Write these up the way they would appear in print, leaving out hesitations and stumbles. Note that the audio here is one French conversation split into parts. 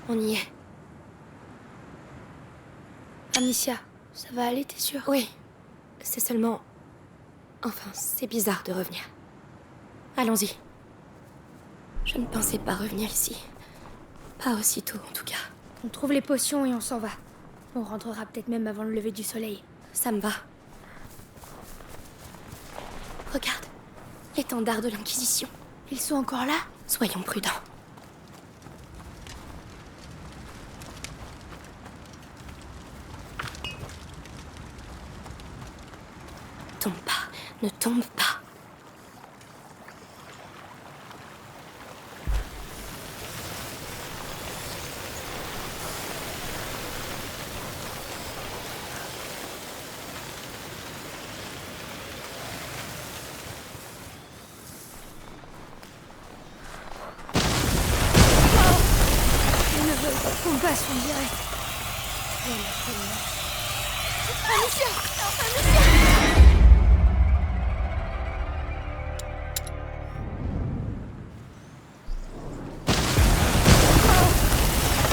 On y est. Amicia, ça va aller, t'es sûre? Oui. C'est seulement... Enfin, c'est bizarre de revenir. Allons-y. Je ne pensais pas revenir ici. Pas aussitôt, en tout cas. On trouve les potions et on s'en va. On rentrera peut-être même avant le lever du soleil. Ça me va. Regarde. L'étendard de l'Inquisition. Ils sont encore là? Soyons prudents. Tombe pas. Ne tombe pas. On passe, on dirait. Amicia! Amicia!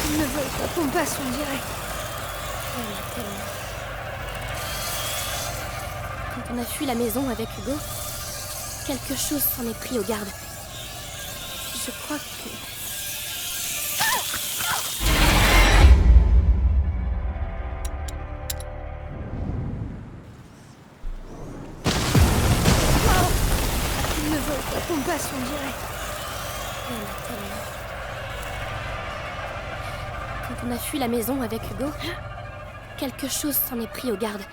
Ils ne veulent pas qu'on passe, on dirait. Quand on a fui la maison avec Hugo, quelque chose s'en est pris aux gardes. Je crois que... Ils ne veulent pas qu'on passe, on dirait. Quand on a fui la maison avec Hugo, quelque chose s'en est pris aux gardes.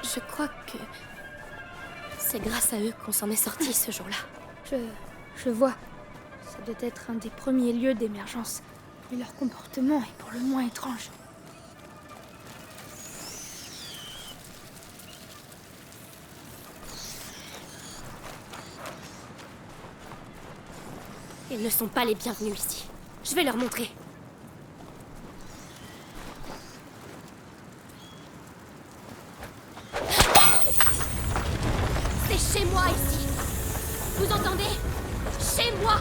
Je crois que... c'est grâce à eux qu'on s'en est sortis ce jour-là. Je vois. Ça doit être un des premiers lieux d'émergence. Mais leur comportement est pour le moins étrange. Ils ne sont pas les bienvenus ici. Je vais leur montrer. C'est chez moi ici. Vous entendez? Chez moi!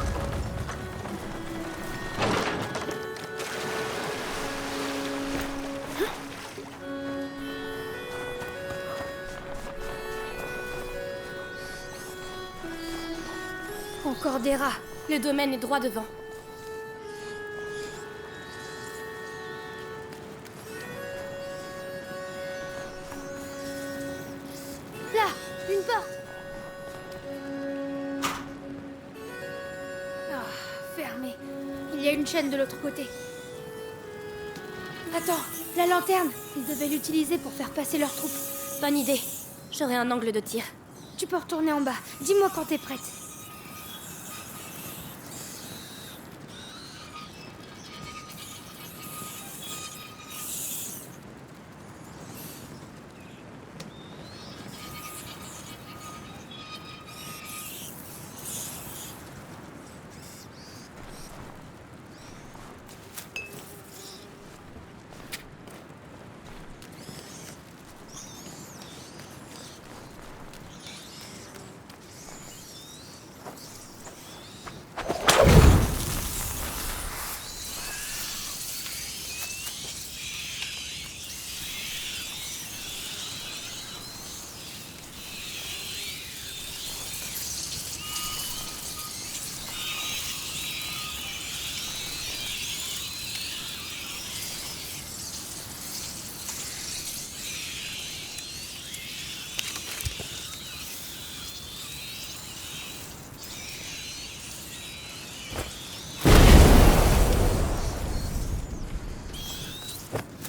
Encore des rats. Le domaine est droit devant. Là, une porte. Ah, fermé. Il y a une chaîne de l'autre côté. Attends, la lanterne. Ils devaient l'utiliser pour faire passer leurs troupes. Bonne idée. J'aurai un angle de tir. Tu peux retourner en bas. Dis-moi quand t'es prête.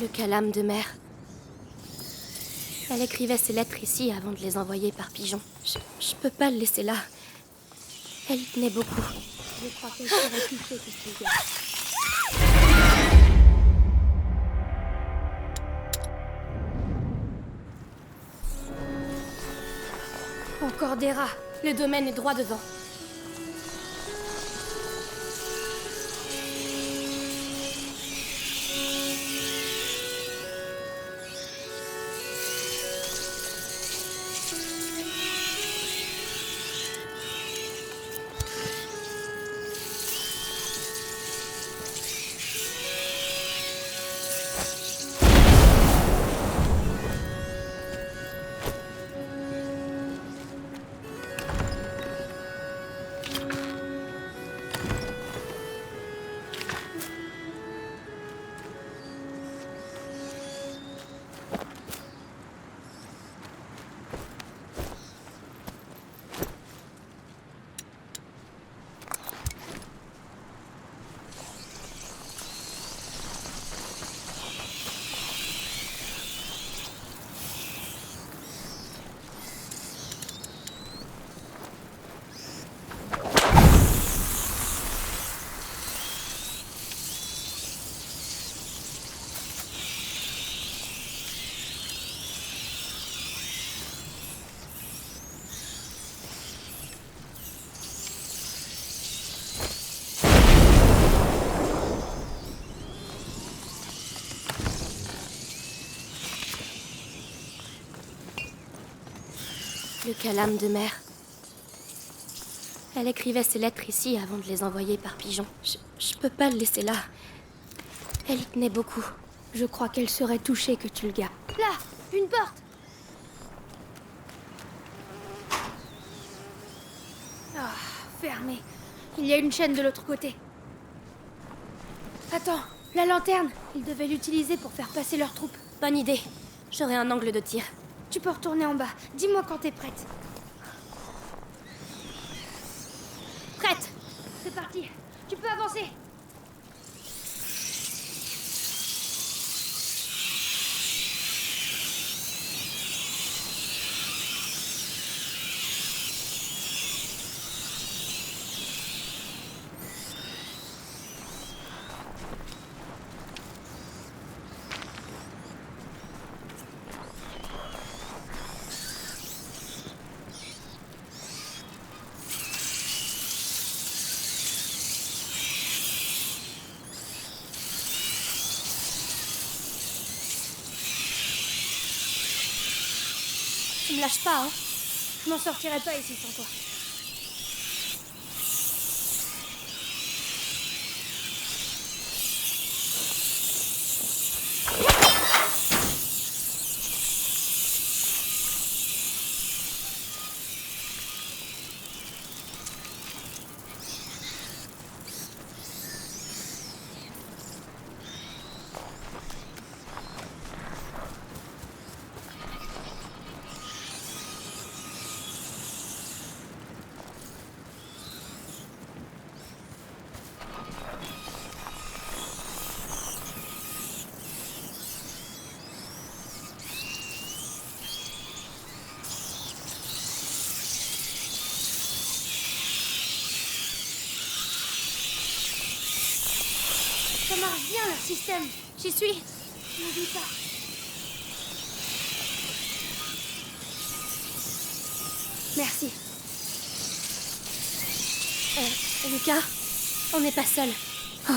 Le calame de mer. Elle écrivait ses lettres ici avant de les envoyer par pigeon. Je peux pas le laisser là. Elle y tenait beaucoup. Je crois qu'elle serait touchée, cette gars. Encore des rats. Le domaine est droit devant. Plus qu'à l'âme de mère. Elle écrivait ses lettres ici avant de les envoyer par pigeon. Je peux pas le laisser là. Elle y tenait beaucoup. Je crois qu'elle serait touchée que tu le gardes. Là, une porte. Ah, fermé. Il y a une chaîne de l'autre côté. Attends, la lanterne. Ils devaient l'utiliser pour faire passer leurs troupes. Bonne idée. J'aurai un angle de tir. Tu peux retourner en bas. Dis-moi quand t'es prête. Prête! C'est parti. Tu peux avancer. Tu me lâches pas, hein? Je m'en sortirai pas ici sans toi. Ça marche bien leur système. J'y suis. N'oublie pas. Merci. Lucas, on n'est pas seul. Oh.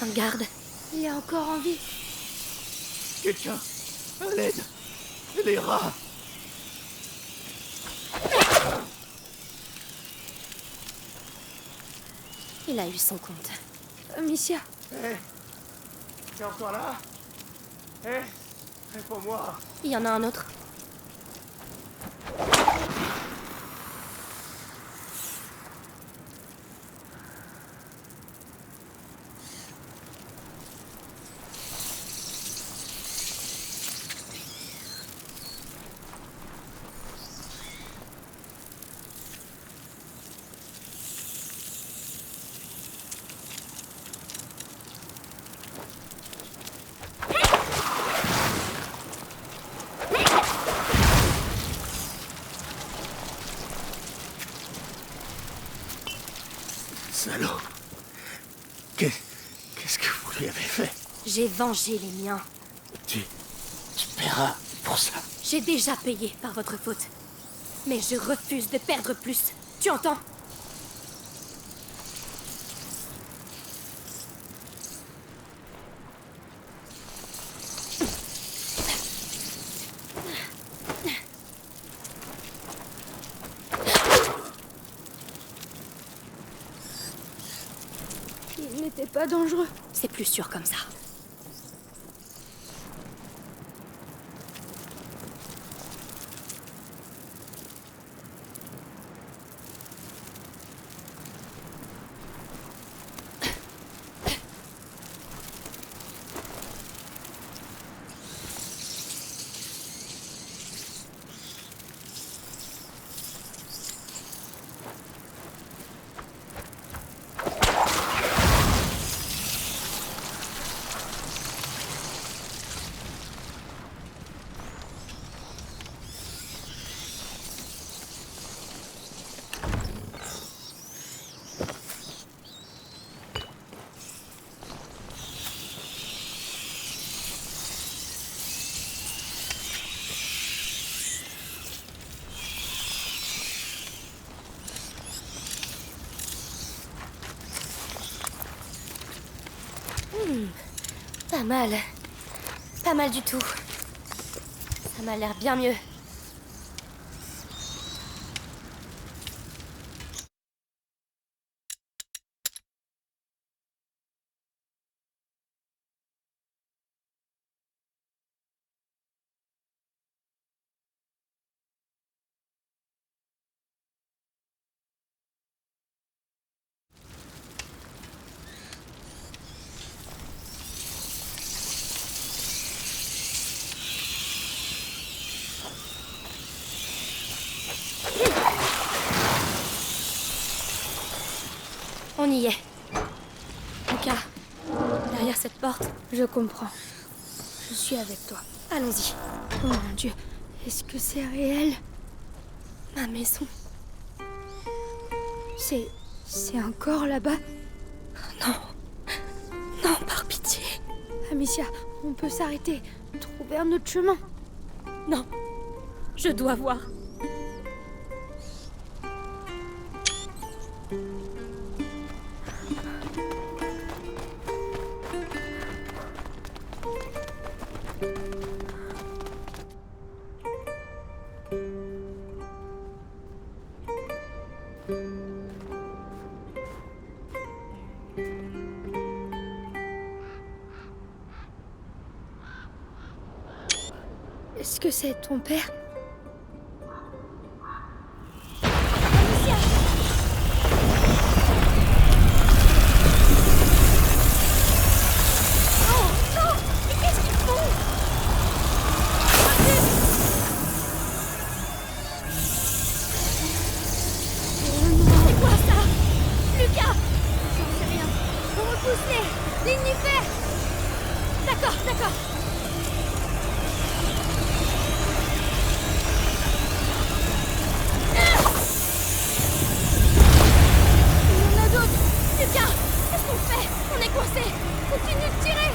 Un garde. Il est encore en vie. Quelqu'un, à l'aide. Les rats. Il a eu son compte. Amicia. Hé, t'es encore là? Hé, réponds-moi. Il y en a un autre. Salaud. Qu'est-ce que vous lui avez fait? J'ai vengé les miens. Tu paieras pour ça. J'ai déjà payé par votre faute. Mais je refuse de perdre plus. Tu entends? Il n'était pas dangereux. C'est plus sûr comme ça. mal. Pas mal du tout. Ça m'a l'air bien mieux. On y est. Lucas, derrière cette porte. Je comprends. Je suis avec toi. Allons-y. Oh mon Dieu, est-ce que c'est réel? Ma maison. C'est encore là-bas? Non. Non, par pitié. Amicia, on peut s'arrêter, trouver un autre chemin. Non. Je dois voir. Est-ce que c'est ton père? C'est quoi ça? Lucas! J'en sais rien. Repousse-les! Lignifère! D'accord, d'accord. Il y en a d'autres! Lucas! Qu'est-ce qu'on fait? On est coincé! Continue de tirer!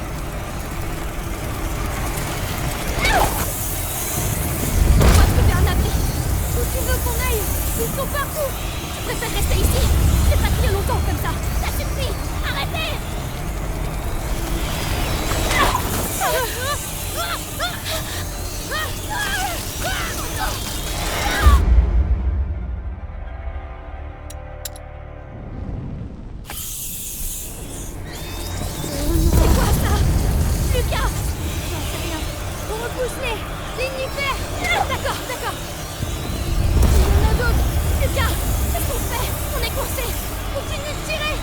On doit trouver un abri! Où tu veux qu'on aille? Ils sont partout! Je préfère rester ici! Je vais pas tenir longtemps comme ça! Ça suffit! Arrêtez! C'est quoi ça? Lucas! J'en sais rien. Repousse-les! Lignifère! D'accord, d'accord. Il y en a d'autres! Lucas! Qu'est-ce qu'on fait? On est coincé! Continue de tirer!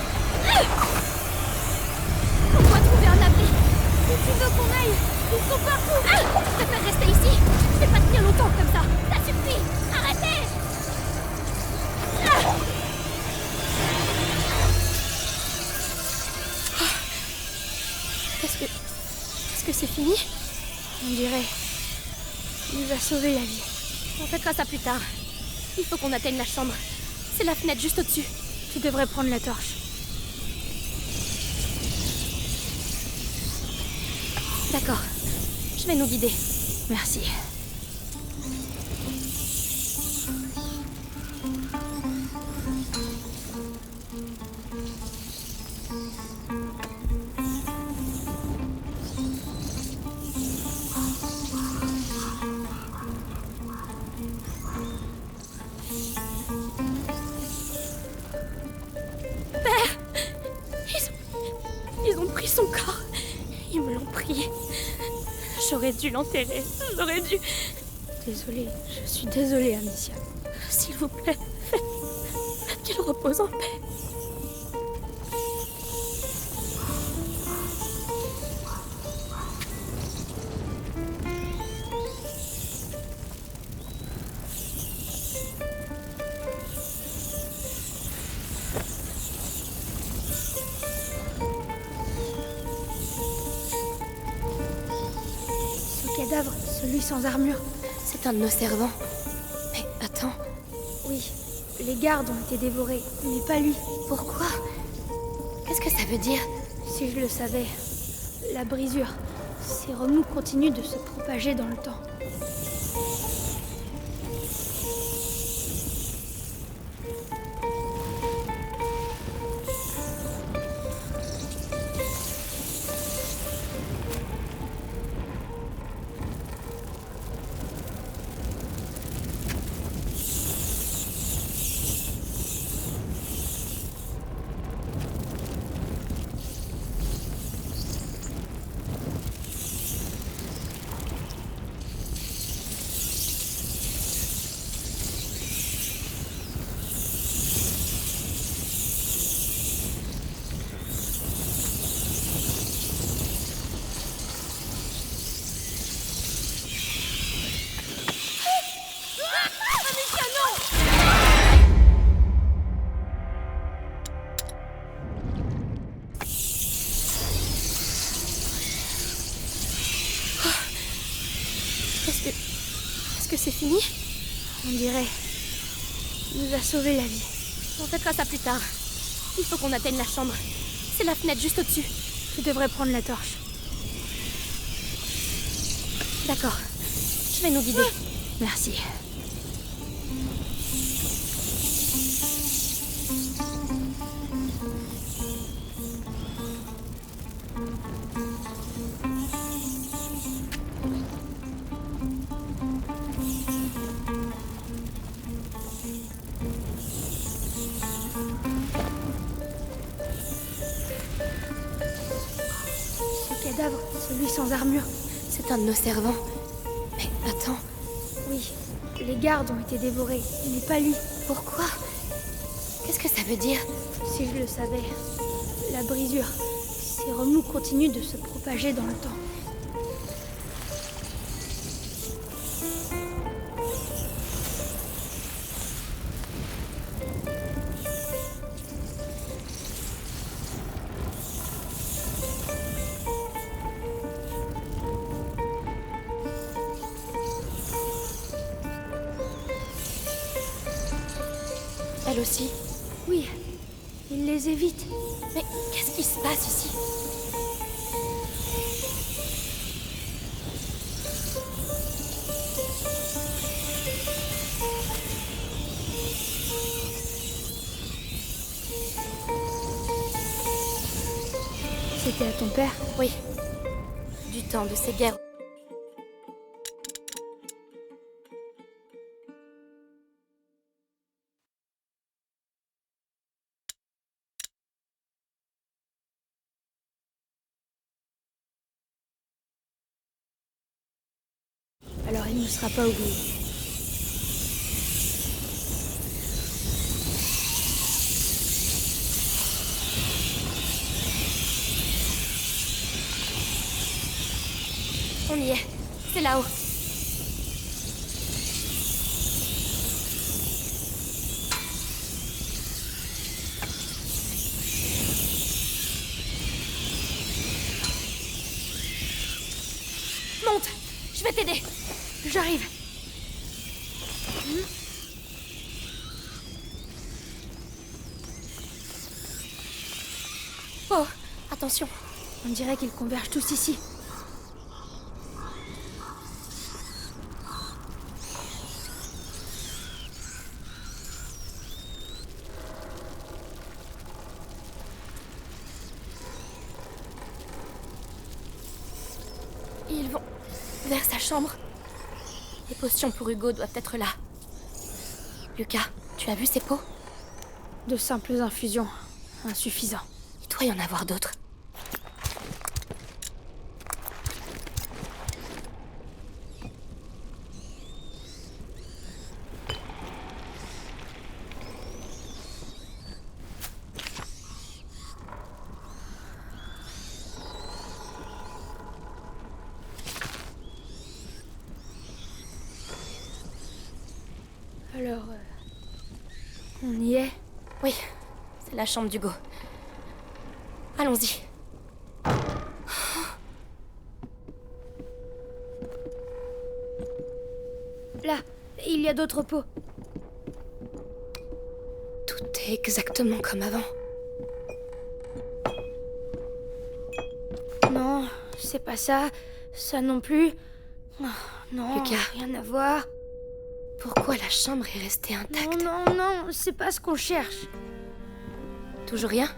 On doit trouver un abri! Où tu veux qu'on aille? Ils sont partout! Je préfère rester ici! Je vais pas tenir longtemps comme ça! Ça suffit! Arrêtez! Est-ce que c'est fini? On dirait. Il va sauver la vie. On fêtera ça plus tard. Il faut qu'on atteigne la chambre. C'est la fenêtre juste au-dessus. Tu devrais prendre la torche. D'accord. Je vais nous guider. Merci. Ils ont pris son corps. Ils me l'ont pris. J'aurais dû l'enterrer. J'aurais dû... Désolée, je suis désolée, Amicia. S'il vous plaît, faites qu'il repose en paix. Ce cadavre, celui sans armure. C'est un de nos servants. Mais attends, Oui, les gardes ont été dévorés, mais pas lui. pourquoi? Qu'est-ce que ça veut dire? Si je le savais. La brisure. Ces remous continuent de se propager dans le temps. Est-ce que c'est fini? On dirait. Il nous a sauvé la vie. On fêtera ça plus tard. Il faut qu'on atteigne la chambre. C'est la fenêtre juste au-dessus. Tu devrais prendre la torche. D'accord. Je vais nous guider. Merci. Ce cadavre, celui sans armure. C'est un de nos servants. Mais attends, Oui, les gardes ont été dévorés, mais pas lui. pourquoi? Qu'est-ce que ça veut dire? Si je le savais. La brisure. Ces remous continuent de se propager dans le temps. Elle aussi. Oui, il les évite. Mais qu'est-ce qui se passe ici? C'était à ton père? Oui. Du temps de ces guerres. Alors il ne sera pas oublié. On y est. C'est là-haut. Monte! Je vais t'aider. J'arrive. Oh, attention. On dirait qu'ils convergent tous ici. Ils vont vers sa chambre. Les potions pour Hugo doivent être là. Lucas, tu as vu ces pots? De simples infusions. Insuffisant. Il doit y en avoir d'autres. Alors, on y est? Oui, c'est la chambre d'Hugo. Allons-y. Là, il y a d'autres pots. Tout est exactement comme avant. Non, c'est pas ça. Ça non plus. Oh, non, Lucas. rien à voir. Pourquoi la chambre est restée intacte? Non, non, non, c'est pas ce qu'on cherche. Toujours rien?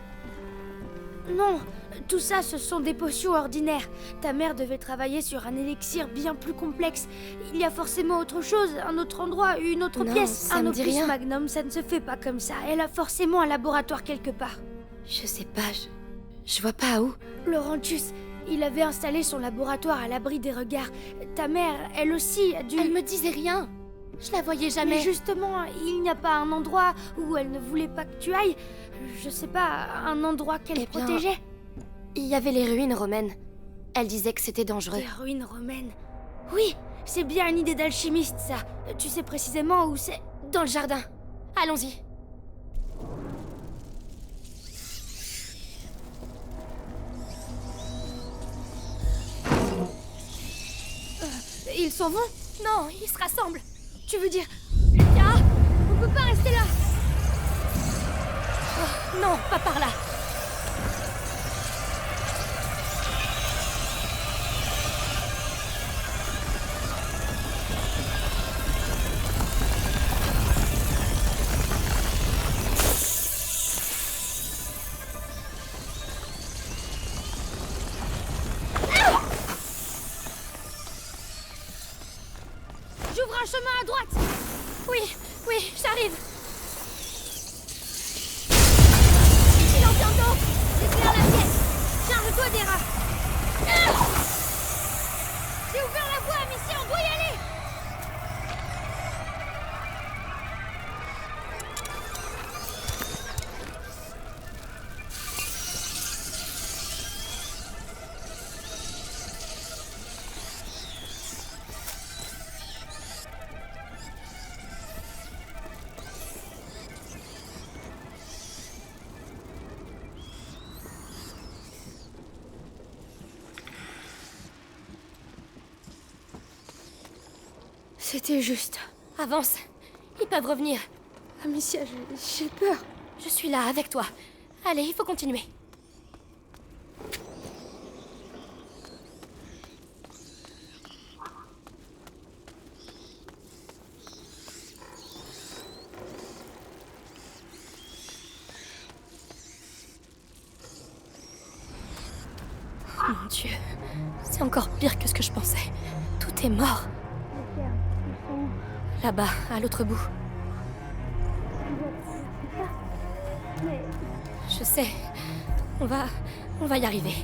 Non, tout ça, ce sont des potions ordinaires. Ta mère devait travailler sur un élixir bien plus complexe. Il y a forcément autre chose, un autre endroit, une autre Non, pièce. ça Un me opus dit rien. magnum, ça ne se fait pas comme ça. Elle a forcément un laboratoire quelque part. Je sais pas, je vois pas où. Laurentius, il avait installé son laboratoire à l'abri des regards. Ta mère, elle aussi, a dû... Elle me disait rien. Je la voyais Mais jamais. justement, il n'y a pas un endroit où elle ne voulait pas que tu ailles. Je sais pas, un endroit qu'elle Eh bien, protégeait. Il y avait les ruines romaines. Elle disait que c'était dangereux. Les ruines romaines. Oui, c'est bien une idée d'alchimiste, ça. Tu sais précisément où c'est. Dans le jardin. Allons-y. Ils s'en vont? Non, ils se rassemblent. Tu veux dire... Lucas, on peut pas rester là. Oh, non, pas par là. J'ouvre un chemin à droite. Oui, oui, j'arrive. Silence en dos. Éclaire la pièce. Charge-toi des rats. J'ai ouvert la voie à Missy, on doit y aller. C'était juste. Avance. Ils peuvent revenir. Amicia, j'ai peur. Je suis là, avec toi. Allez, il faut continuer. Oh mon Dieu. C'est encore pire que ce que je pensais. Tout est mort. Là-bas, à l'autre bout. Je sais. On va y arriver.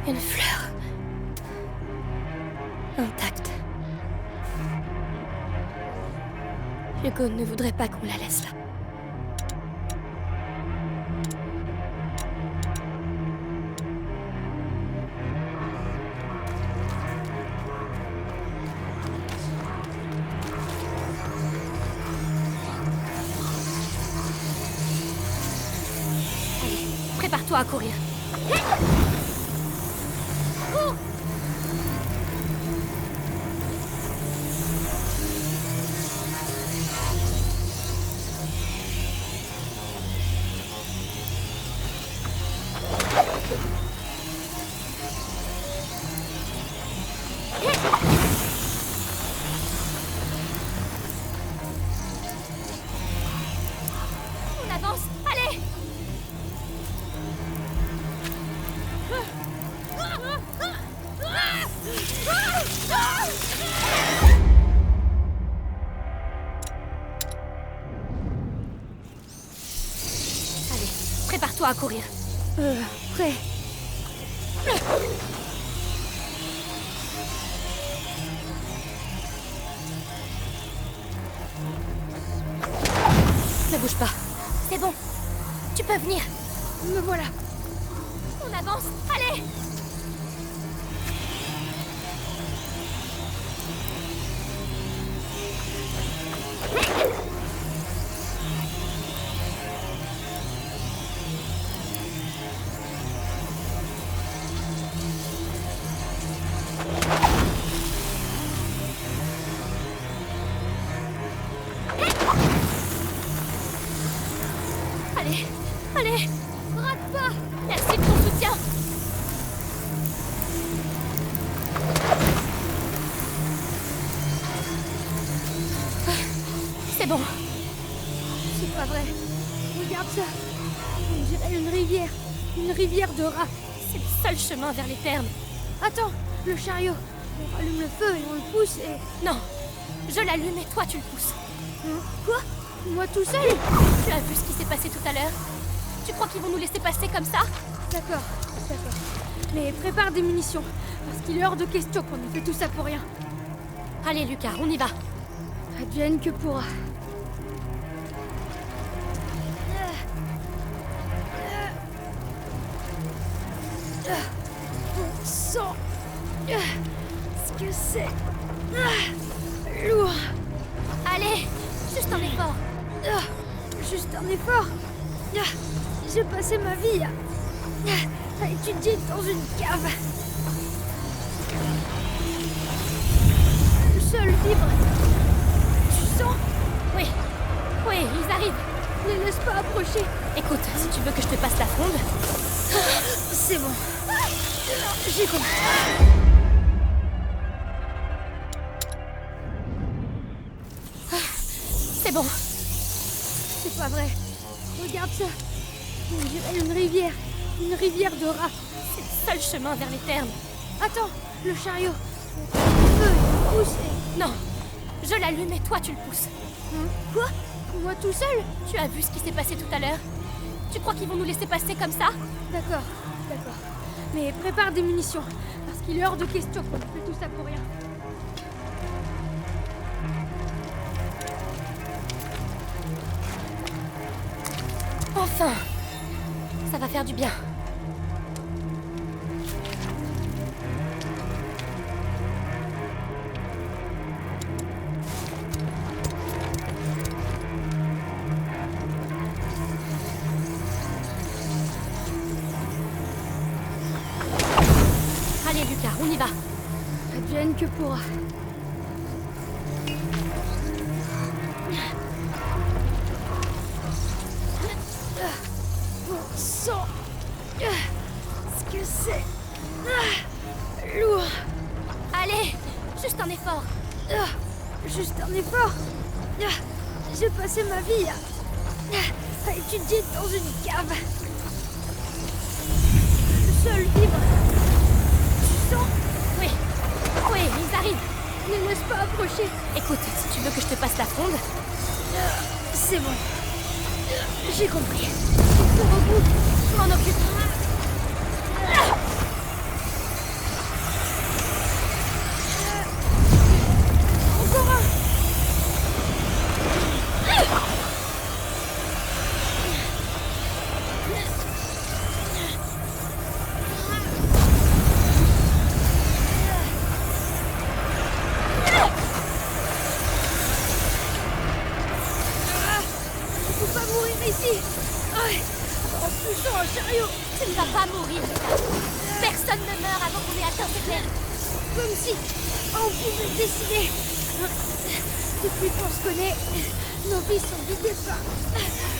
Une fleur. Intacte. Hugo ne voudrait pas qu'on la laisse là. Prépare-toi à courir. Cours. On avance. Allez. Allez, prépare-toi à courir. Prêt. Ne bouge pas. C'est bon. Tu peux venir. Me voilà. On avance. Allez. Allez, allez. Rate pas. Merci de ton soutien. C'est bon. C'est pas vrai. Regarde ça. On dirait une rivière. Une rivière de rats. C'est le seul chemin vers les thermes. Attends, le chariot. On allume le feu et on le pousse et... Non, je l'allume et toi tu le pousses. Quoi? Moi tout seul? Tu as vu ce qui s'est passé tout à l'heure? Tu crois qu'ils vont nous laisser passer comme ça? D'accord, d'accord. Mais prépare des munitions, parce qu'il est hors de question qu'on ait fait tout ça pour rien. Allez Lucas, on y va. Advienne que pourra. Bon sang. Ce que c'est... Lourd. Allez, juste un effort. Juste un effort. J'ai passé ma vie à étudier dans une cave. Le sol vibre. Tu sens? Oui, oui, ils arrivent. Ne laisse pas approcher. Écoute, si tu veux que je te passe la fronde... C'est bon. J'ai compris. C'est bon. C'est pas vrai. Regarde ça. On dirait une rivière. Une rivière de rats. C'est le seul chemin vers les termes. Attends, le chariot. Le feu, pousse. Non, je l'allume et toi tu le pousses. Quoi? Moi tout seul? Tu as vu ce qui s'est passé tout à l'heure? Tu crois qu'ils vont nous laisser passer comme ça? D'accord, d'accord. Mais prépare des munitions, parce qu'il est hors de question qu'on fait tout ça pour rien. Enfin! Ça va faire du bien. Allez Lucas, on y va. Advienne que pourra. Bon sang. Ce que c'est. Lourd. Allez, juste un effort. Juste un effort. J'ai passé ma vie à étudier dans une cave. Le sol vibre. Tu sens? Oui, oui, ils arrivent. Ne laisse pas approcher. Écoute, si tu veux que je te passe la fronde... C'est bon. J'ai compris. Il faut au bout. Je m'en occupe. Encore un. Il faut pas mourir ici. En poussant un chariot. Tu ne vas pas mourir, Lucas. Personne ne meurt avant qu'on ait atteint cette terre. Comme si on pouvait décider. Depuis qu'on se connaît, nos vies sont guidées par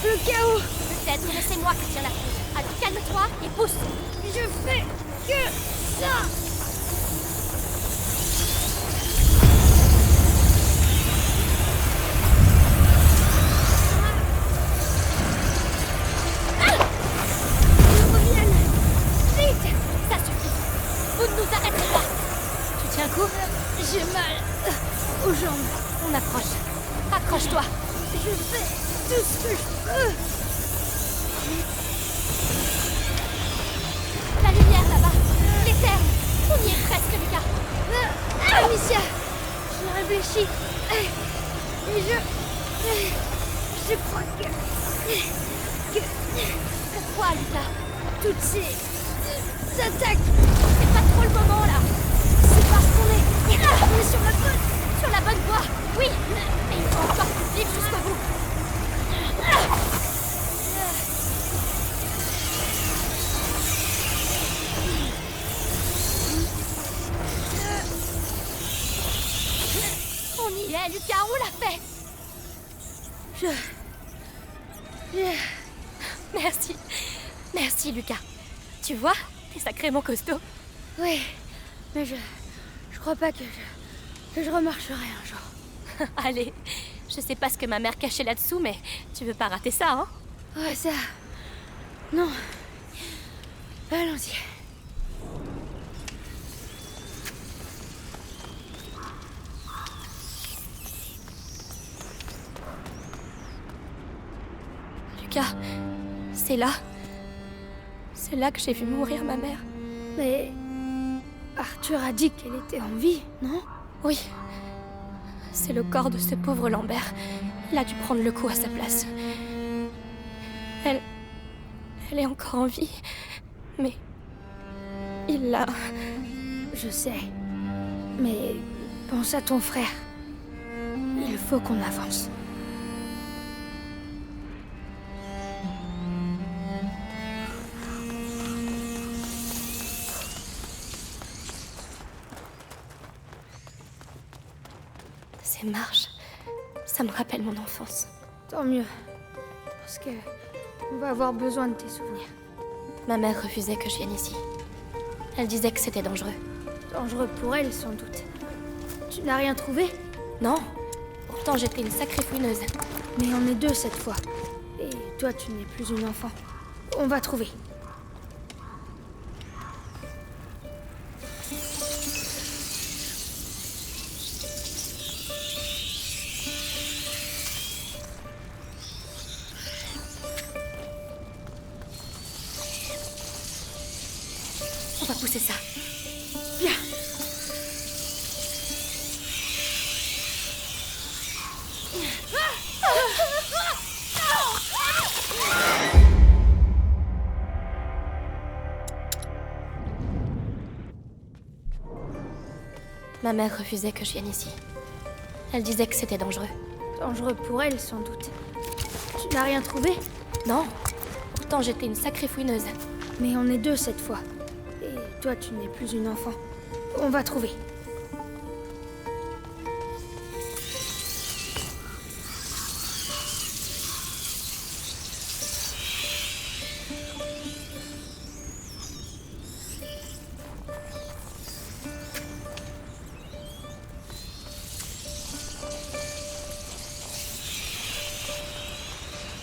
le chaos. Peut-être, mais c'est moi qui tiens la fronde. Alors calme-toi et pousse. Je fais que ça. Ils reviennent. Vite. Ça suffit. Vous ne nous arrêterez pas. Tu tiens le coup? J'ai mal aux jambes. On approche. Accroche-toi. Je fais tout ce que je peux. La lumière là-bas. Les terres. On y est presque, Lucas. Amicia, je réfléchis. Et je crois que Pourquoi, Lucas? toutes ces attaques, C'est pas trop le moment, là. c'est parce qu'on est sur la bonne. Sur la bonne voie. Oui. Mais il faut encore qu'on vive jusqu'au bout. On y est, Lucas, on l'a fait. Merci. Merci, Lucas. Tu vois, t'es sacrément costaud. Oui, mais je crois pas que je remarcherai un jour. Allez, je sais pas ce que ma mère cachait là-dessous, mais tu veux pas rater ça, hein? Ouais, ça. Non. Allons-y. Lucas, c'est là. C'est là que j'ai vu mourir ma mère. Mais Arthur a dit qu'elle était en vie, non? Oui. C'est le corps de ce pauvre Lambert. Il a dû prendre le coup à sa place. Elle est encore en vie. Mais... il l'a... Je sais. Mais pense à ton frère. Il faut qu'on avance. Ces marches, ça me rappelle mon enfance. Tant mieux. Parce que on va avoir besoin de tes souvenirs. Ma mère refusait que je vienne ici. Elle disait que c'était dangereux. Dangereux pour elle, sans doute. Tu n'as rien trouvé? Non, pourtant j'étais une sacrée fouineuse. Mais on est deux cette fois. Et toi, tu n'es plus une enfant. On va trouver. On va pousser ça. Bien. Ma mère refusait que je vienne ici. Elle disait que c'était dangereux. Dangereux pour elle, sans doute. Tu n'as rien trouvé? Non, pourtant j'étais une sacrée fouineuse. Mais on est deux cette fois. Et toi, tu n'es plus une enfant. On va trouver.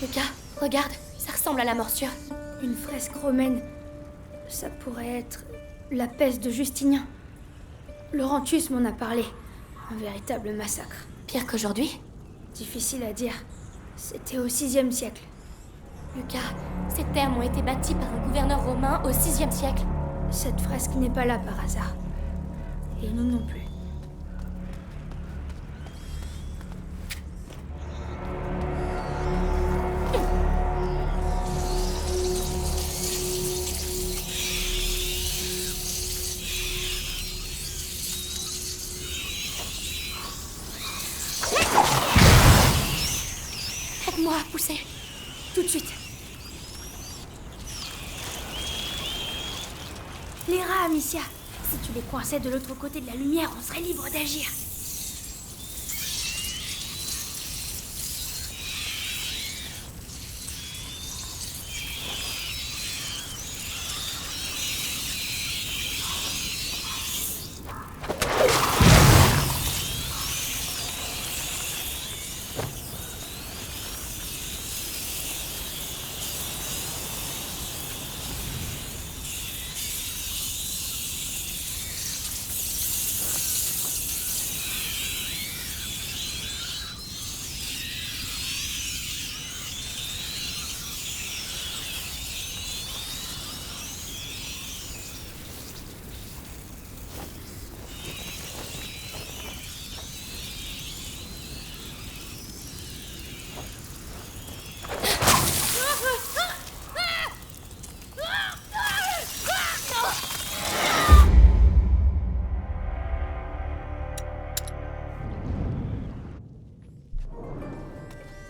Lucas, regarde, ça ressemble à la morsure. Une fresque romaine. Ça pourrait être la peste de Justinien. Laurentius m'en a parlé. Un véritable massacre. Pire qu'aujourd'hui? Difficile à dire. C'était au VIe siècle. Lucas, ces terres ont été bâties par un gouverneur romain au VIe siècle. Cette fresque n'est pas là par hasard. Et nous non plus. Aide-moi à pousser. Tout de suite. Les rats, Amicia. Si tu les coinçais de l'autre côté de la lumière, on serait libre d'agir.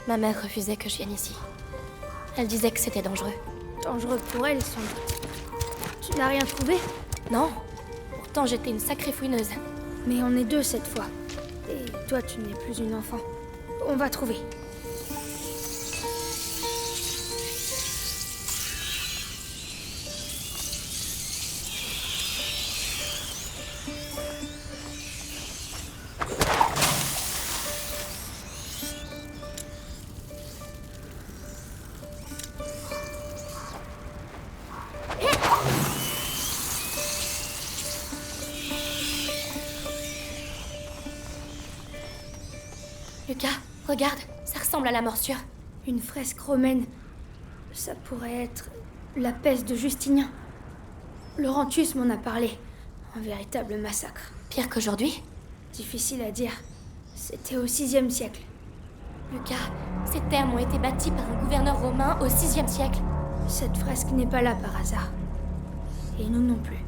Ma mère refusait que je vienne ici. Elle disait que c'était dangereux. Dangereux pour elle, sans doute. Tu n'as rien trouvé? Non, pourtant j'étais une sacrée fouineuse. Mais on est deux cette fois. Et toi, tu n'es plus une enfant. On va trouver. Lucas, regarde, ça ressemble à la morsure. Une fresque romaine. Ça pourrait être la peste de Justinien. Laurentius m'en a parlé. Un véritable massacre. Pire qu'aujourd'hui? Difficile à dire. C'était au VIe siècle. Lucas, ces terres ont été bâties par un gouverneur romain au VIe siècle. Cette fresque n'est pas là par hasard. Et nous non plus.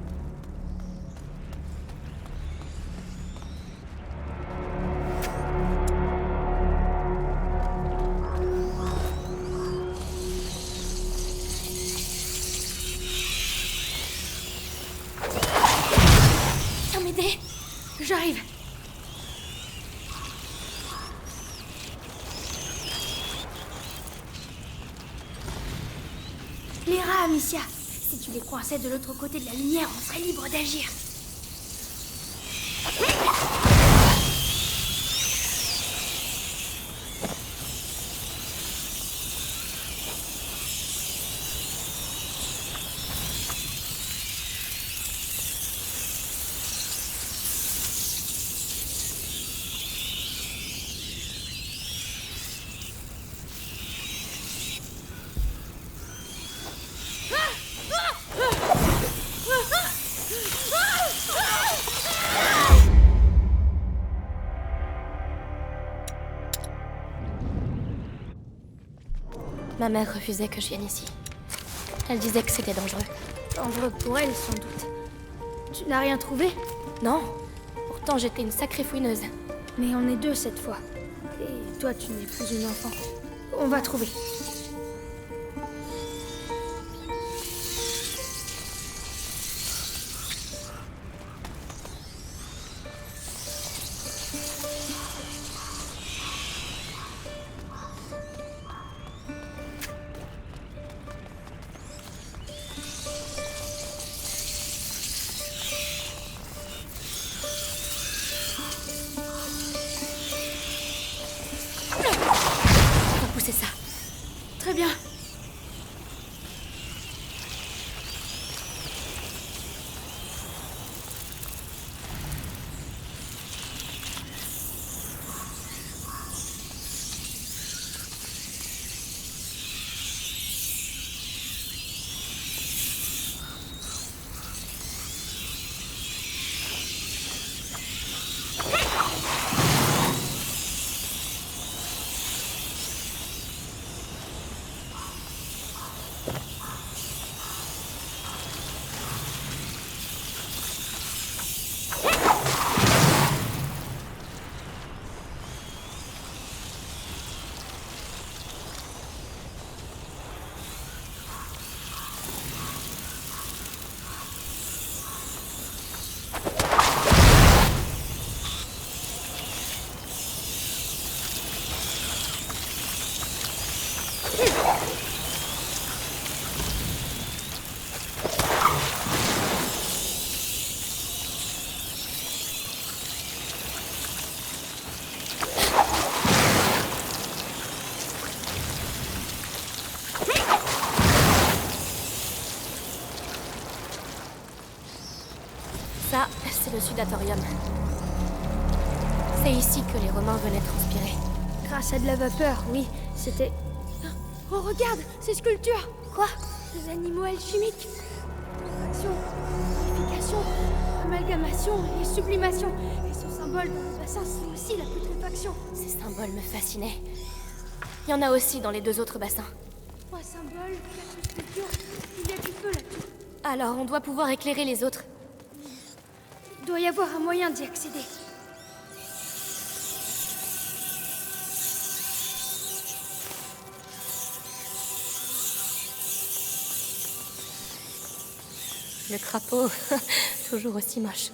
Viens m'aider. J'arrive. Les rats, Amicia. Si tu les coinçais de l'autre côté de la lumière, on serait libre d'agir. Ma mère refusait que je vienne ici. Elle disait que c'était dangereux. Dangereux pour elle, sans doute. Tu n'as rien trouvé? Non, pourtant j'étais une sacrée fouineuse. Mais on est deux cette fois. Et toi, tu n'es plus une enfant. On va trouver. Faut pousser ça. Très bien. Ça, c'est le Sudatorium. C'est ici que les Romains venaient transpirer. Grâce à de la vapeur, oui. C'était... Oh, regarde, ces sculptures. Quoi? Des animaux alchimiques. Putréfaction, purification, amalgamation et sublimation. Et ce symbole dans le bassin, c'est aussi la putréfaction. Ces symboles me fascinaient. Il y en a aussi dans les deux autres bassins. 3 symboles, 4 sculptures. Il y a du feu là-dessus. Alors, on doit pouvoir éclairer les autres. Il doit y avoir un moyen d'y accéder. Le crapaud, toujours aussi moche.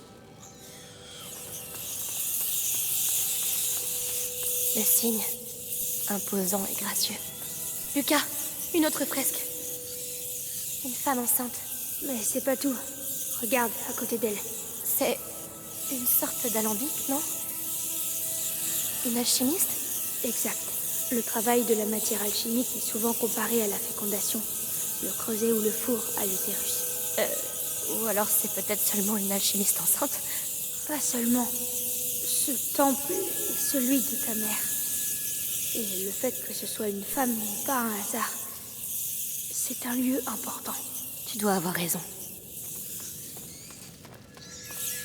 Le cygne, imposant et gracieux. Lucas, une autre fresque. Une femme enceinte. Mais c'est pas tout. Regarde, à côté d'elle. C'est une sorte d'alambic, non? Une alchimiste? Exact. Le travail de la matière alchimique est souvent comparé à la fécondation. Le creuset ou le four à l'utérus. Ou alors c'est peut-être seulement une alchimiste enceinte. Pas seulement. Ce temple est celui de ta mère. Et le fait que ce soit une femme n'est pas un hasard. C'est un lieu important. Tu dois avoir raison.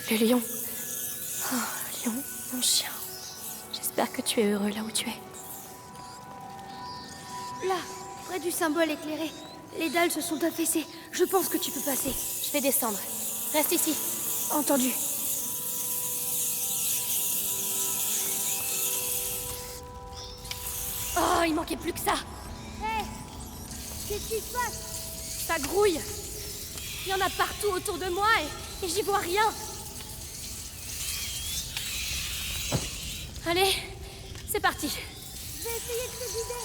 Le lion. Oh, lion, mon chien. J'espère que tu es heureux là où tu es. Là, près du symbole éclairé. Les dalles se sont affaissées. Je pense que tu peux passer. Je vais descendre. Reste ici. Entendu. Oh, il manquait plus que ça. Hé! Qu'est-ce qui se passe? Ça grouille. Il y en a partout autour de moi et j'y vois rien. Allez, c'est parti. Je vais essayer de te guider.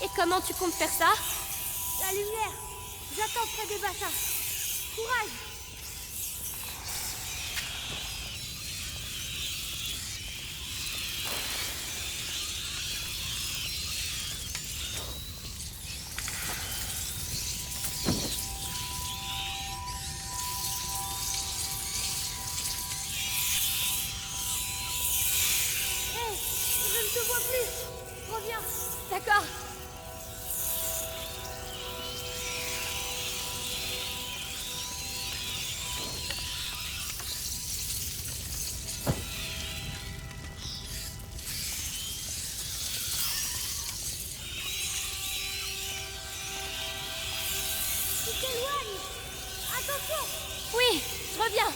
Et comment tu comptes faire ça? La lumière. J'attends près des bassins. Courage! Hé, je ne te vois plus. Reviens. D'accord. Tu t'éloignes. Attention! Oui, je reviens.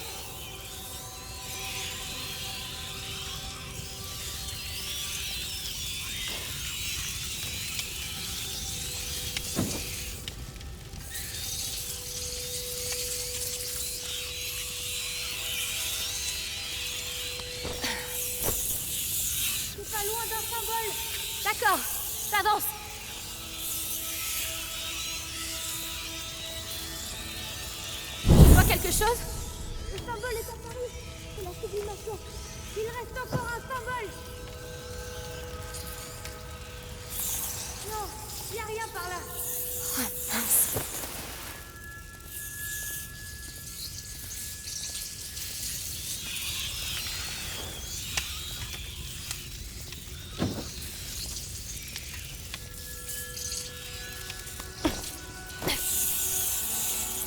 C'est pas loin d'un symbole. D'accord, j'avance. Tu vois quelque chose? Le symbole est apparu. C'est la sublimation. Il reste encore un symbole. Non, il n'y a rien par là. Oh mince.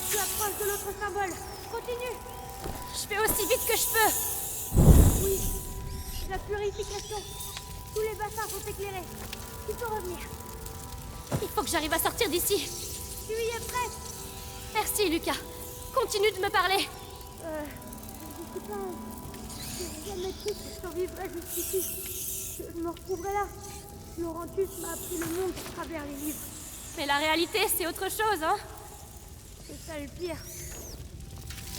Tu approches de l'autre symbole. Continue. Je fais aussi vite que je peux. Oui, la purification. Tous les bassins sont éclairés. Tu peux revenir. Il faut que j'arrive à sortir d'ici. Tu y es prête. Merci, Lucas. Continue de me parler. Je sais pas. J'ai jamais cru que je survivrais jusqu'ici. Que je me retrouverais là. Laurentus m'a appris le monde à travers les livres. Mais la réalité, c'est autre chose, hein? C'est ça le pire.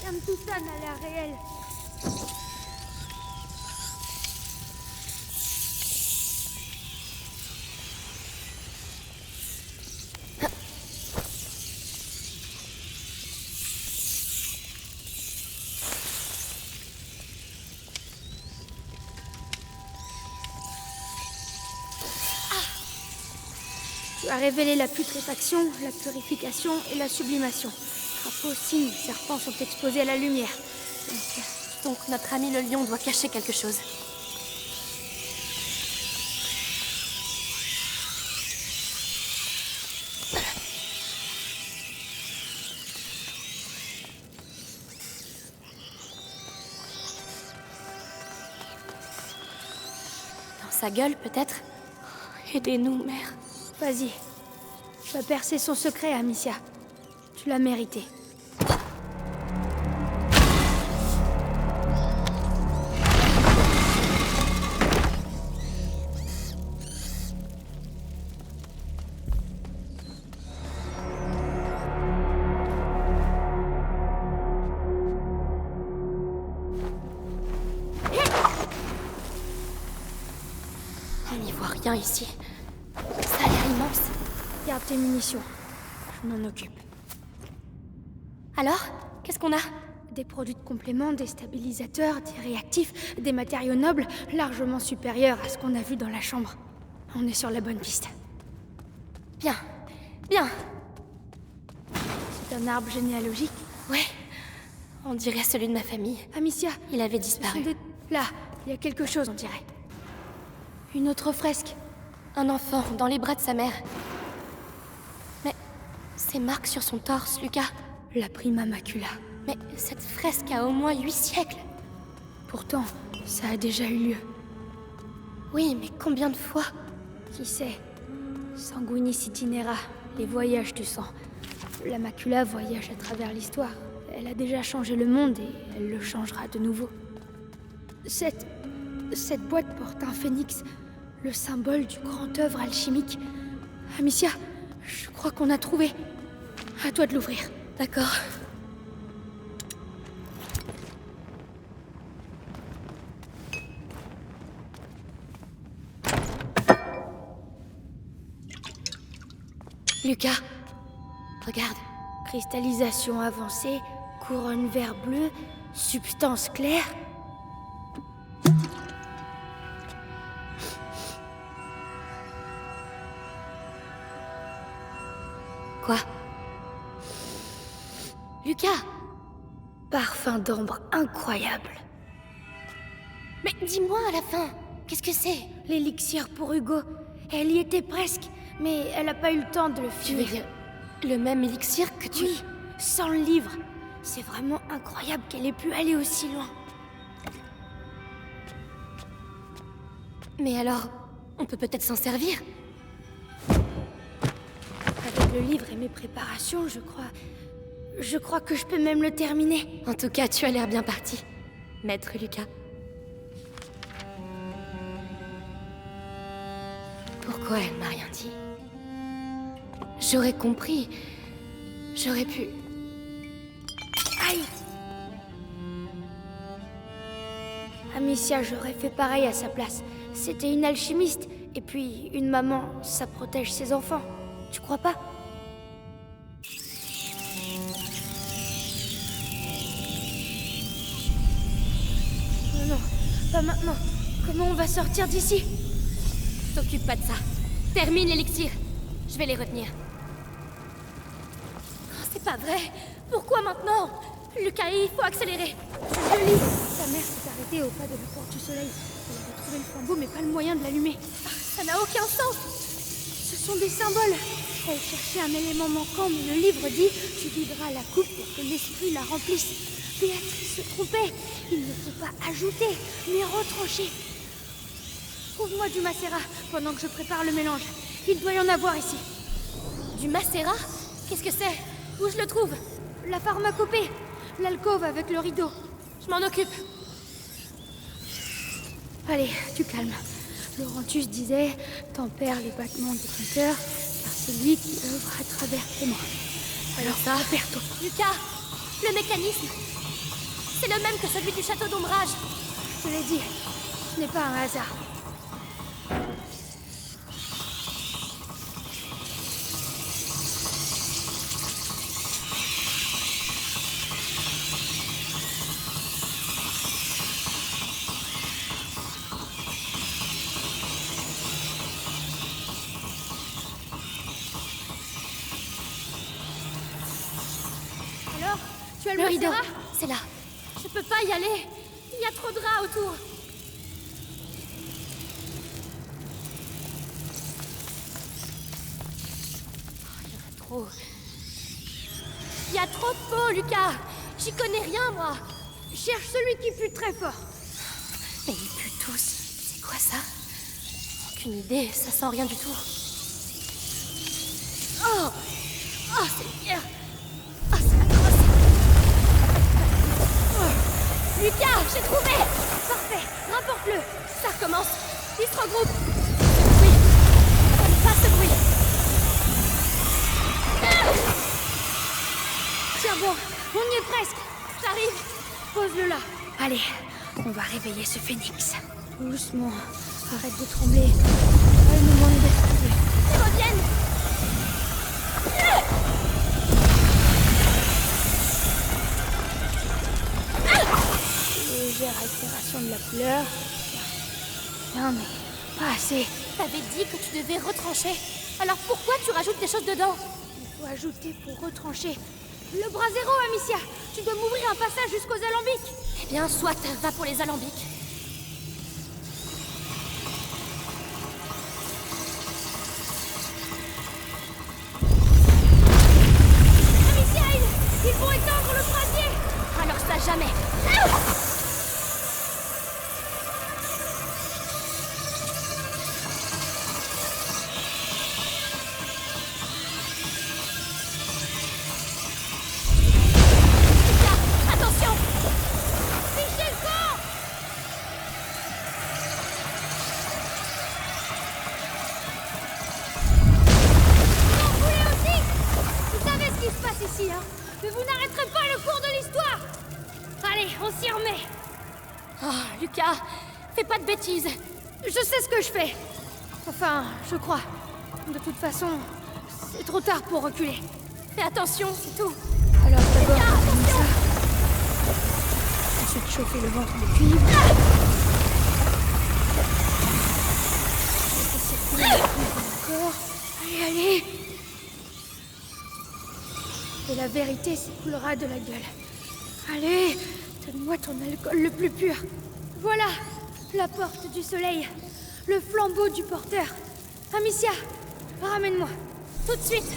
Rien de tout ça n'a l'air réel. Tu as révélé la putréfaction, la purification et la sublimation. Crapaud, cygne, serpents sont exposés à la lumière. Donc notre ami le lion doit cacher quelque chose. Dans sa gueule, peut-être? Aidez-nous, mère. Vas-y. Tu vas percer son secret, Amicia. Tu l'as mérité. On n'y voit rien ici. Ça a l'air immense. Garde tes munitions. Je m'en occupe. Alors, qu'est-ce qu'on a? Des produits de complément, des stabilisateurs, des réactifs, des matériaux nobles, largement supérieurs à ce qu'on a vu dans la chambre. On est sur la bonne piste. Bien, bien. C'est un arbre généalogique. Ouais, on dirait celui de ma famille. Amicia, Il avait ce sont disparu. des... Là, il y a quelque chose, on dirait. Une autre fresque. Un enfant dans les bras de sa mère. Mais ces marques sur son torse, Lucas. La prima macula. Mais cette fresque a au moins 8 siècles. Pourtant, ça a déjà eu lieu. Oui, mais combien de fois? Qui sait? Sanguinis itinera, les voyages du sang. La macula voyage à travers l'histoire. Elle a déjà changé le monde et elle le changera de nouveau. Cette boîte porte un phénix, le symbole du grand œuvre alchimique. Amicia, je crois qu'on a trouvé. À toi de l'ouvrir. D'accord. Lucas, regarde, Cristallisation avancée, couronne vert bleu, substance claire. Quoi? Lucas! Parfum d'ambre incroyable. Mais dis-moi à la fin, qu'est-ce que c'est? L'élixir pour Hugo. Elle y était presque, mais elle n'a pas eu le temps de le Tu veux finir. dire le même élixir que tu... Oui, sans le livre. C'est vraiment incroyable qu'elle ait pu aller aussi loin. Mais alors, on peut peut-être s'en servir? Avec le livre et mes préparations, je crois que je peux même le terminer. En tout cas, tu as l'air bien parti, Maître Lucas. Pourquoi elle m'a rien dit? J'aurais compris. J'aurais pu... Aïe! Amicia, j'aurais fait pareil à sa place. C'était une alchimiste. Et puis, une maman, ça protège ses enfants. Tu crois pas? Non, non, pas maintenant. Comment on va sortir d'ici? T'occupe pas de ça. Termine l'élixir. Je vais les retenir. Oh, c'est pas vrai. Pourquoi maintenant? Lucas, il faut accélérer. Je lis. Ta mère s'est arrêtée au pas de la porte du soleil. Elle avait trouvé le flambeau, mais pas le moyen de l'allumer. Ça n'a aucun sens. Ce sont des symboles. Elle cherchait un élément manquant, mais le livre dit « Tu videras la coupe pour que l'esprit la remplisse ». Béatrice se trompait. Il ne faut pas ajouter, mais retrancher. Trouve-moi du macérat pendant que je prépare le mélange. Il doit y en avoir ici. Du macérat? Qu'est-ce que c'est? Où je le trouve? La pharmacopée. L'alcôve avec le rideau. Je m'en occupe. Allez, tu calmes. Laurentus disait « Tempère les battements de ton cœur, car c'est lui qui œuvre à travers tes mains. » Alors ça, aperto. Lucas, le mécanisme, c'est le même que celui du château d'ombrage. Je te l'ai dit, ce n'est pas un hasard. Alors, tu as le rideau, macérat? c'est là. Je peux pas y aller. Il y a trop de rats autour. Il y en a trop. Il y a trop de peau, Lucas. J'y connais rien, moi. Cherche celui qui pue très fort. Mais ils puent tous. C'est quoi ça? Aucune idée, ça sent rien du tout. Oh! Oh, c'est bien! Oh, c'est atroce! Oh. Lucas, j'ai trouvé! Parfait, rapporte-le. Ça recommence. Ils se regroupent. Oui. J'aime pas ce bruit. Tiens bon, on y est presque. J'arrive. Pose-le là. Allez, on va réveiller ce phénix. Doucement, arrête de trembler. Elle nous manque d'esprit. Ils reviennent. Légère altération de la couleur. Bien, mais pas assez. T'avais dit que tu devais retrancher. Alors pourquoi tu rajoutes des choses dedans? Il faut ajouter pour retrancher. Le brasero, Amicia. Tu dois m'ouvrir un passage jusqu'aux alambics. Eh bien, soit, va pour les alambics. Amicia, ils vont éteindre le brasier. Alors ça, jamais. Lucas, attention! Fichez le camp. Vous voulez aussi? Vous savez ce qui se passe ici, hein? Mais vous n'arrêterez pas le cours de l'histoire. Allez, on s'y remet. Oh, Lucas, fais pas de bêtises. Je sais ce que je fais. Enfin, je crois. De toute façon, c'est trop tard pour reculer. Fais attention, c'est tout. Alors d'abord, comme ça. Ensuite, chauffer le ventre de cuivre. Laisser circuler le cuivre encore. Allez, allez. Et la vérité s'écoulera de la gueule. Allez, donne-moi ton alcool le plus pur. Voilà, la porte du soleil. Le flambeau du porteur. Amicia, ramène-moi. Tout de suite.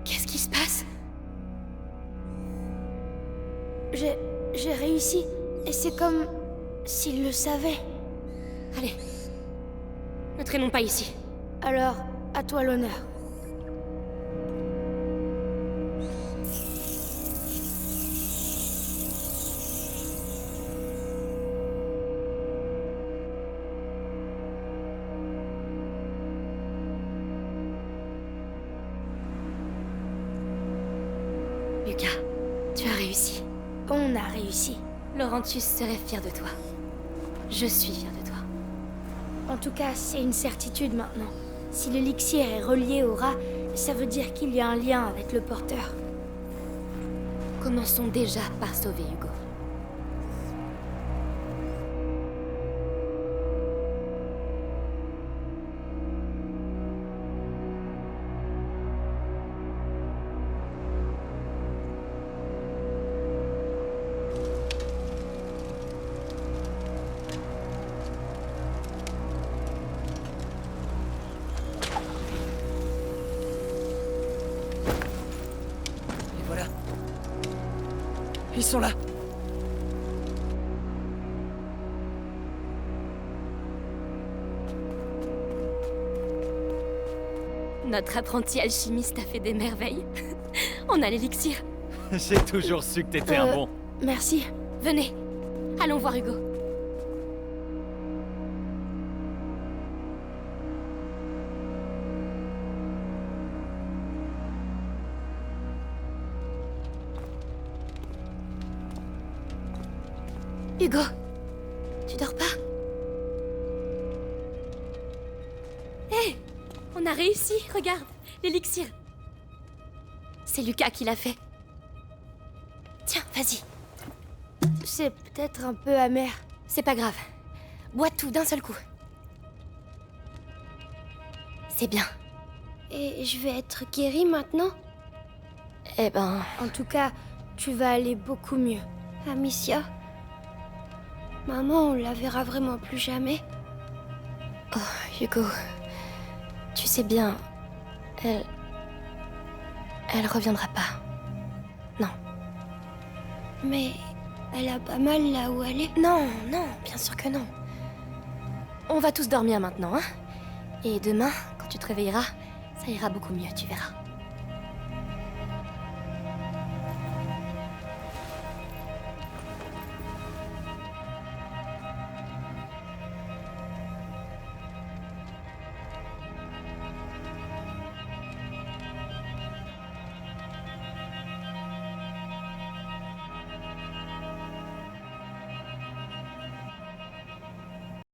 Qu'est-ce qui se passe? J'ai réussi. Et c'est comme s'il le savait. Allez. Ne traînons pas ici. Alors, à toi l'honneur. Lucas, tu as réussi. On a réussi. Laurentius serait fier de toi. Je suis fier de toi. En tout cas, c'est une certitude maintenant. Si l'élixir est relié au rat, ça veut dire qu'il y a un lien avec le porteur. Commençons déjà par sauver Hugo. Ils sont là. Notre apprenti alchimiste a fait des merveilles. On a l'élixir. J'ai toujours su que t'étais un bon. Merci. Venez, allons voir Hugo. Hugo, tu dors pas? Hé, on a réussi, regarde, l'élixir. C'est Lucas qui l'a fait. Tiens, vas-y. C'est peut-être un peu amer. C'est pas grave. Bois tout d'un seul coup. C'est bien. Et je vais être guérie maintenant? Eh ben... En tout cas, tu vas aller beaucoup mieux. Amicia? Maman, on la verra vraiment plus jamais? Oh, Hugo... Tu sais bien... Elle reviendra pas. Non. Mais... elle a pas mal là où elle est? Non, non, bien sûr que non. On va tous dormir maintenant, hein? Et demain, quand tu te réveilleras, ça ira beaucoup mieux, tu verras.